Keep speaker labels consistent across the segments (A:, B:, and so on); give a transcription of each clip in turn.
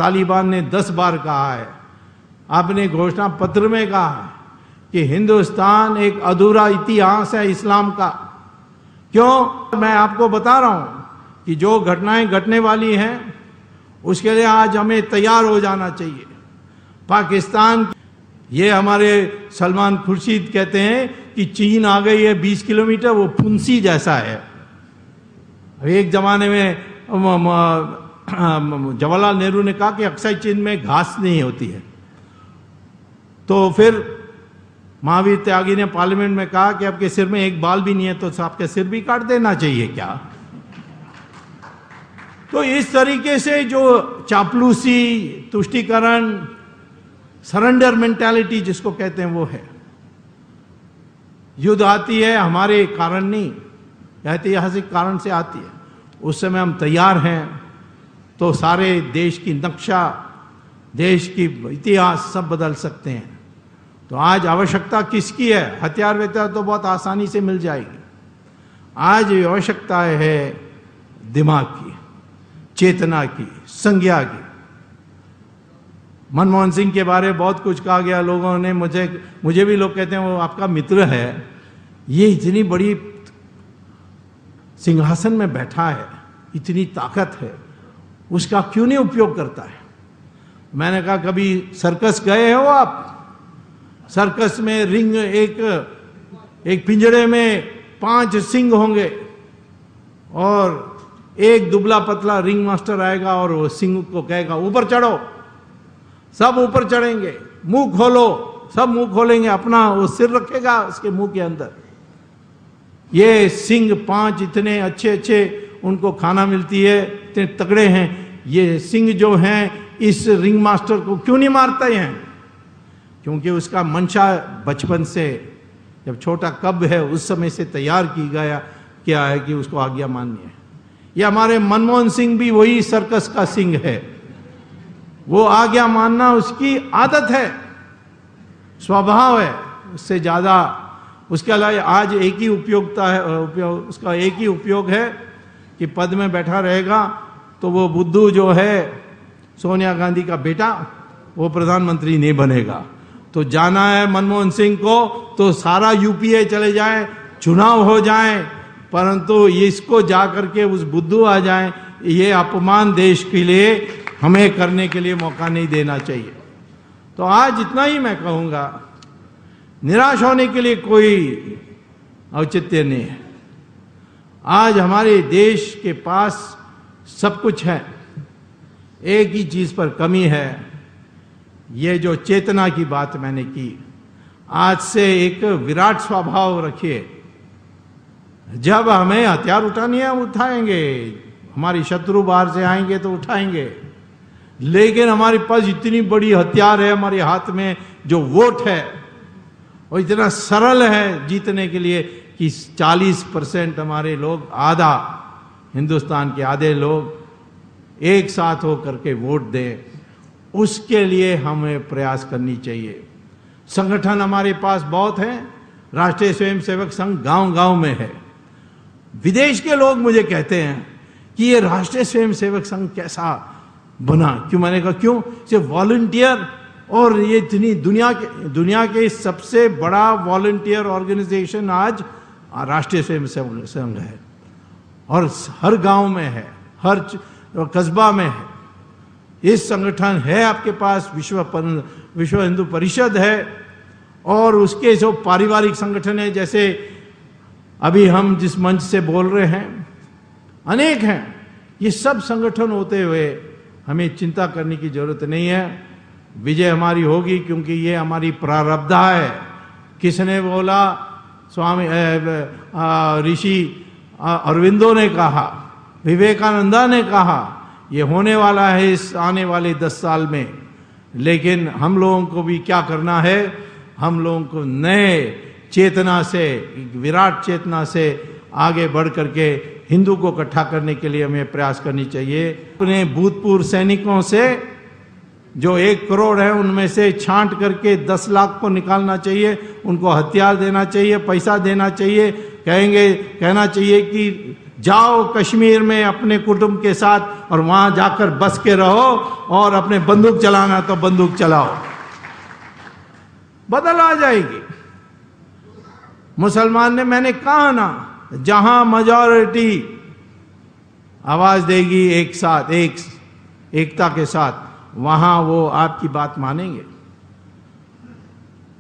A: तालिबान ने 10 बार कहा है, आपने घोषणा पत्र में कहा है कि हिंदुस्तान एक अधूरा इतिहास है इस्लाम का। क्यों? मैं आपको बता रहा हूं कि जो घटनाएं घटने वाली हैं उसके लिए आज हमें तैयार हो जाना चाहिए। पाकिस्तान, ये हमारे सलमान खुर्शीद कहते हैं कि चीन आ गई है 20 किलोमीटर, वो फुंसी जैसा है। एक जमाने में जवाहरलाल नेहरू ने कहा कि अक्सर चीन में घास नहीं होती है, तो फिर महावीर त्यागी ने पार्लियामेंट में कहा कि आपके सिर में एक बाल भी नहीं है तो आपके सिर भी काट देना चाहिए क्या? तो इस तरीके से जो चापलूसी, तुष्टीकरण, सरेंडर मेंटालिटी जिसको कहते हैं वो है। युद्ध आती है हमारे कारण नहीं, ऐतिहासिक कारण से आती है। उस समय हम तैयार हैं तो सारे देश की नक्शा, देश की इतिहास सब बदल सकते हैं। तो आज आवश्यकता किसकी है? हथियार व्यथियार तो बहुत आसानी से मिल जाएगी। आज आवश्यकता है दिमाग की, चेतना की, संज्ञा की। मनमोहन सिंह के बारे में बहुत कुछ कहा गया, लोगों ने मुझे भी लोग कहते हैं वो आपका मित्र है, ये इतनी बड़ी सिंहासन में बैठा है, इतनी ताकत है, उसका क्यों नहीं उपयोग करता है? मैंने कहा कभी सर्कस गए हो आप? सर्कस में रिंग, एक पिंजरे में 5 सिंह होंगे और एक दुबला पतला रिंग मास्टर आएगा और वो सिंह को कहेगा ऊपर चढ़ो, सब ऊपर चढ़ेंगे, मुंह खोलो, सब मुंह खोलेंगे, अपना वो सिर रखेगा उसके मुंह के अंदर। ये सिंह 5 इतने अच्छे अच्छे उनको खाना मिलती है, इतने तगड़े हैं। ये सिंह जो हैं इस रिंग मास्टर को क्यों नहीं मारते हैं? क्योंकि उसका मंशा बचपन से, जब छोटा कब है उस समय से तैयार की गया क्या है कि उसको आज्ञा माननी है। ये हमारे मनमोहन सिंह भी वही सर्कस का सिंह है, वो आज्ञा मानना उसकी आदत है, स्वभाव है, उससे ज्यादा। उसके अलावा आज एक ही उपयोगिता है, उसका एक ही उपयोग है कि पद में बैठा रहेगा तो वो बुद्धू जो है सोनिया गांधी का बेटा, वो प्रधानमंत्री नहीं बनेगा। तो जाना है मनमोहन सिंह को तो सारा यूपीए चले जाए, चुनाव हो जाए, परंतु इसको जाकर के उस बुद्धू आ जाए, ये अपमान देश के लिए हमें करने के लिए मौका नहीं देना चाहिए। तो आज इतना ही मैं कहूँगा, निराश होने के लिए कोई औचित्य नहीं है। आज हमारे देश के पास सब कुछ है, एक ही चीज पर कमी है, ये जो चेतना की बात मैंने की। आज से एक विराट स्वभाव रखिए, जब हमें हथियार उठानी है हम उठाएंगे, हमारी शत्रु बाहर से आएंगे तो उठाएंगे, लेकिन हमारे पास इतनी बड़ी हथियार है हमारे हाथ में, जो वोट है वो इतना सरल है जीतने के लिए कि 40% हमारे लोग, आधा हिंदुस्तान के आधे लोग एक साथ होकर के वोट दें। उसके लिए हमें प्रयास करनी चाहिए। संगठन हमारे पास बहुत है, राष्ट्रीय स्वयंसेवक संघ गांव-गांव में है। विदेश के लोग मुझे कहते हैं कि ये राष्ट्रीय स्वयंसेवक संघ कैसा बना? क्यों? मैंने कहा क्यों? सिर्फ वॉलंटियर, और ये इतनी दुनिया के सबसे बड़ा वॉलंटियर ऑर्गेनाइजेशन आज राष्ट्रीय स्वयंसेवक संघ है, और हर गांव में है, हर कस्बा में है। इस संगठन है आपके पास, विश्व हिंदू परिषद है, और उसके जो पारिवारिक संगठन है, जैसे अभी हम जिस मंच से बोल रहे हैं, अनेक हैं। ये सब संगठन होते हुए हमें चिंता करने की जरूरत नहीं है। विजय हमारी होगी, क्योंकि ये हमारी प्रारब्धा है। किसने बोला? स्वामी ऋषि अरविंदो ने कहा, विवेकानंदा ने कहा, ये होने वाला है इस आने वाले 10 साल में। लेकिन हम लोगों को भी क्या करना है? हम लोगों को नए चेतना से, विराट चेतना से आगे बढ़ करके हिंदू को इकट्ठा करने के लिए हमें प्रयास करनी चाहिए। अपने भूतपूर्व सैनिकों से जो 1 करोड़ है, उनमें से छांट करके 10 लाख को निकालना चाहिए, उनको हथियार देना चाहिए, पैसा देना चाहिए, कहना चाहिए कि जाओ कश्मीर में अपने कुटुंब के साथ और वहां जाकर बस के रहो, और अपने बंदूक चलाना तो बंदूक चलाओ, बदल आ जाएगी। मुसलमान ने, मैंने कहा ना, जहां मेजॉरिटी आवाज देगी एक साथ, एकता के साथ, वहां वो आपकी बात मानेंगे।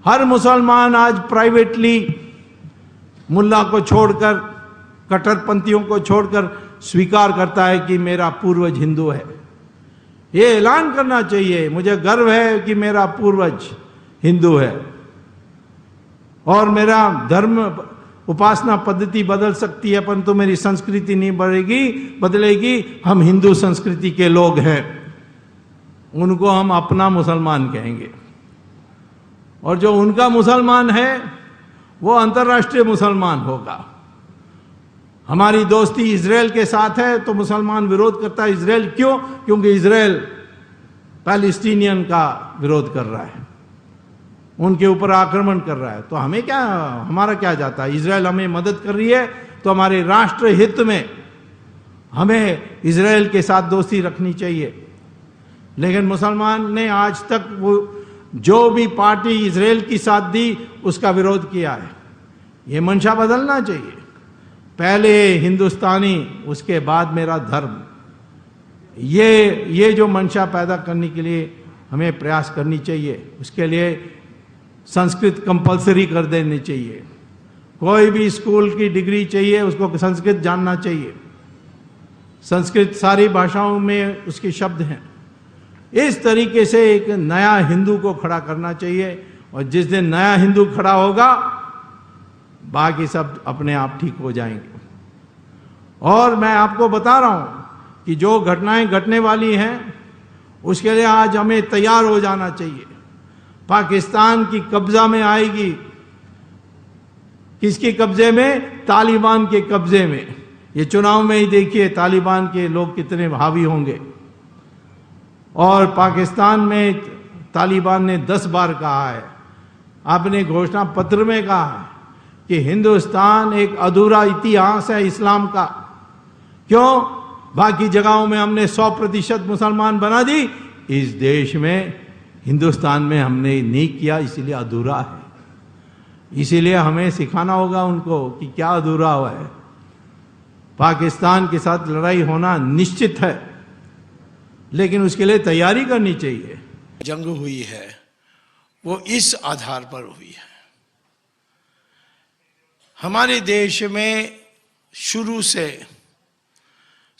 A: हर मुसलमान आज प्राइवेटली मुल्ला को छोड़कर, कट्टरपंथियों को छोड़कर स्वीकार करता है कि मेरा पूर्वज हिंदू है। ये ऐलान करना चाहिए, मुझे गर्व है कि मेरा पूर्वज हिंदू है, और मेरा धर्म उपासना पद्धति बदल सकती है परंतु मेरी संस्कृति नहीं बदलेगी। हम हिंदू संस्कृति के लोग हैं, उनको हम अपना मुसलमान कहेंगे, और जो उनका मुसलमान है वो अंतर्राष्ट्रीय मुसलमान होगा। हमारी दोस्ती इजराइल के साथ है तो मुसलमान विरोध करता है। इजराइल क्यों? क्योंकि इजराइल पैलेस्टीनियन का विरोध कर रहा है, उनके ऊपर आक्रमण कर रहा है। तो हमें क्या, हमारा क्या जाता है? इजराइल हमें मदद कर रही है तो हमारे राष्ट्र हित में हमें इजराइल के साथ दोस्ती रखनी चाहिए। लेकिन मुसलमान ने आज तक वो जो भी पार्टी इजराइल की साथ दी उसका विरोध किया है। ये मंशा बदलना चाहिए, पहले हिंदुस्तानी उसके बाद मेरा धर्म। ये जो मंशा पैदा करने के लिए हमें प्रयास करनी चाहिए। उसके लिए संस्कृत कंपलसरी कर देनी चाहिए। कोई भी स्कूल की डिग्री चाहिए उसको संस्कृत जानना चाहिए। संस्कृत सारी भाषाओं में उसके शब्द हैं। इस तरीके से एक नया हिंदू को खड़ा करना चाहिए, और जिस दिन नया हिंदू खड़ा होगा बाकी सब अपने आप ठीक हो जाएंगे। और मैं आपको बता रहा हूं कि जो घटनाएं घटने वाली हैं उसके लिए आज हमें तैयार हो जाना चाहिए। पाकिस्तान की कब्जा में आएगी। किसके कब्जे में? तालिबान के कब्जे में। ये चुनाव में ही देखिए तालिबान के लोग कितने हावी होंगे। और पाकिस्तान में तालिबान ने 10 बार कहा है, आपने घोषणा पत्र में कहा है कि हिंदुस्तान एक अधूरा इतिहास है इस्लाम का। क्यों? बाकी जगहों में हमने 100% मुसलमान बना दी, इस देश में हिंदुस्तान में हमने नहीं किया, इसीलिए अधूरा है। इसीलिए हमें सिखाना होगा उनको कि क्या अधूरा हुआ है। पाकिस्तान के साथ लड़ाई होना निश्चित है, लेकिन उसके लिए तैयारी करनी चाहिए।
B: जंग हुई है वो इस आधार पर हुई है। हमारे देश में शुरू से,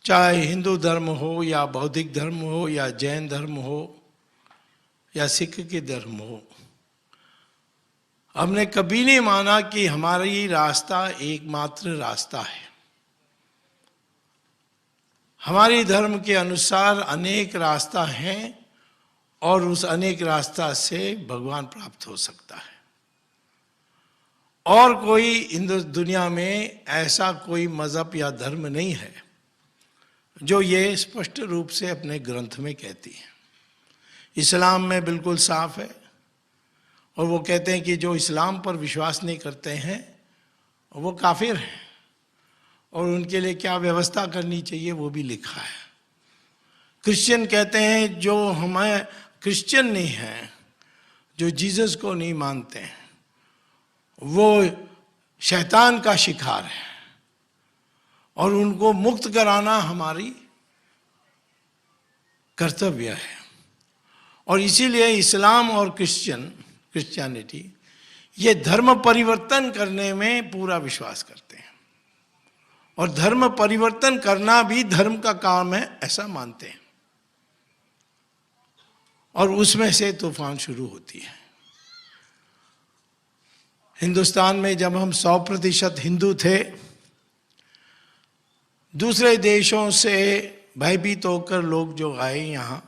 B: चाहे हिंदू धर्म हो या बौद्धिक धर्म हो या जैन धर्म हो या सिख के धर्म हो, हमने कभी नहीं माना कि हमारी रास्ता एकमात्र रास्ता है। हमारी धर्म के अनुसार अनेक रास्ता हैं और उस अनेक रास्ता से भगवान प्राप्त हो सकता है। और कोई हिंदू दुनिया में ऐसा कोई मजहब या धर्म नहीं है जो ये स्पष्ट रूप से अपने ग्रंथ में कहती है। इस्लाम में बिल्कुल साफ है, और वो कहते हैं कि जो इस्लाम पर विश्वास नहीं करते हैं वो काफिर हैं, और उनके लिए क्या व्यवस्था करनी चाहिए वो भी लिखा है। क्रिश्चियन कहते हैं जो हमें क्रिश्चियन नहीं हैं, जो जीसस को नहीं मानते हैं, वो शैतान का शिकार है, और उनको मुक्त कराना हमारी कर्तव्य है। और इसीलिए इस्लाम और क्रिश्चियनिटी ये धर्म परिवर्तन करने में पूरा विश्वास करते हैं, और धर्म परिवर्तन करना भी धर्म का काम है ऐसा मानते हैं। और उसमें से तूफान शुरू होती है। हिंदुस्तान में जब हम 100% हिंदू थे, दूसरे देशों से भयभीत होकर लोग जो आए यहाँ,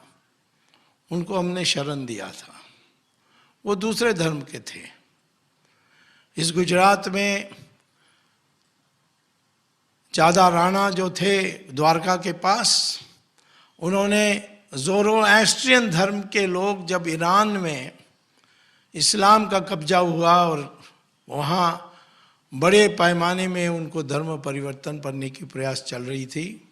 B: उनको हमने शरण दिया था। वो दूसरे धर्म के थे। इस गुजरात में चादा राणा जो थे द्वारका के पास, उन्होंने ज़ोरोएस्ट्रियन धर्म के लोग, जब ईरान में इस्लाम का कब्जा हुआ और वहाँ बड़े पैमाने में उनको धर्म परिवर्तन करने की प्रयास चल रही थी।